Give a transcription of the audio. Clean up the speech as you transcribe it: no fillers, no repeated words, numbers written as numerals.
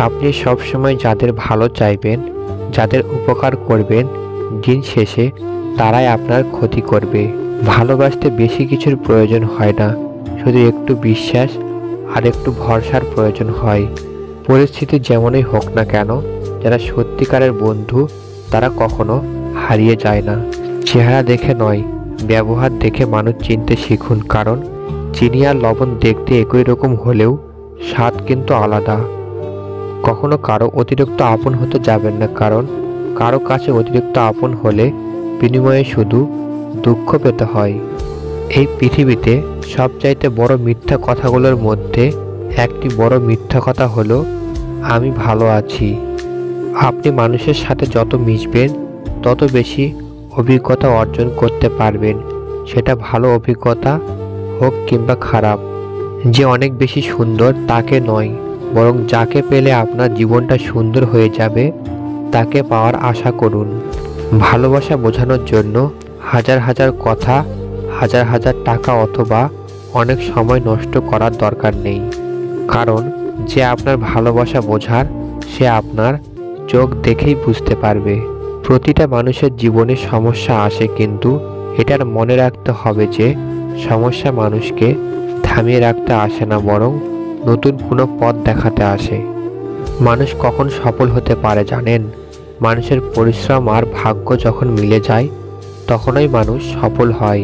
আপনি সবসময় যাদের ভালো চাইবেন, যাদের উপকার করবেন, দিন শেষে তারাই আপনার ক্ষতি করবে। ভালোবাসতে বেশি কিছুর প্রয়োজন হয় না, শুধু একটু বিশ্বাস আর একটু ভরসার প্রয়োজন হয়। পরিস্থিতি যেমনই হোক না কেন, যারা সত্যিকারের বন্ধু তারা কখনো হারিয়ে যায় না। চেহারা দেখে নয়, ব্যবহার দেখে মানুষ চিনতে শিখুন, কারণ চিনি আর লবণ দেখতে একই রকম হলেও স্বাদ কিন্তু আলাদা। কখনো কারো অতিরিক্ত আপন হতে যাবেন না, কারণ কারো কাছে অতিরিক্ত আপন হলে বিনিময়ে শুধু দুঃখ পেতে হয়। এই পৃথিবীতে সবচাইতে বড় মিথ্যা কথাগুলোর মধ্যে একটি বড় মিথ্যা কথা হলো আমি ভালো আছি। আপনি মানুষের সাথে যত মিশবেন তত বেশি অভিজ্ঞতা অর্জন করতে পারবেন, সেটা ভালো অভিজ্ঞতা হোক কিংবা খারাপ। যে অনেক বেশি সুন্দর তাকে নয়, বরং যাকে পেলে আপনার জীবনটা সুন্দর হয়ে যাবে তাকে পাওয়ার আশা করুন। ভালোবাসা বোঝানোর জন্য হাজার হাজার কথা, হাজার হাজার টাকা অথবা অনেক সময় নষ্ট করার দরকার নেই, কারণ যে আপনার ভালোবাসা বোঝার সে আপনার চোখ দেখেই বুঝতে পারবে। প্রতিটা মানুষের জীবনে সমস্যা আসে, কিন্তু এটার মনে রাখতে হবে যে সমস্যা মানুষকে থামিয়ে রাখতে আসে না, বরং নতুন কোনো পথ দেখাতে আসে। মানুষ কখন সফল হতে পারে জানেন? মানুষের পরিশ্রম আর ভাগ্য যখন মিলে যায় তখনই মানুষ সফল হয়।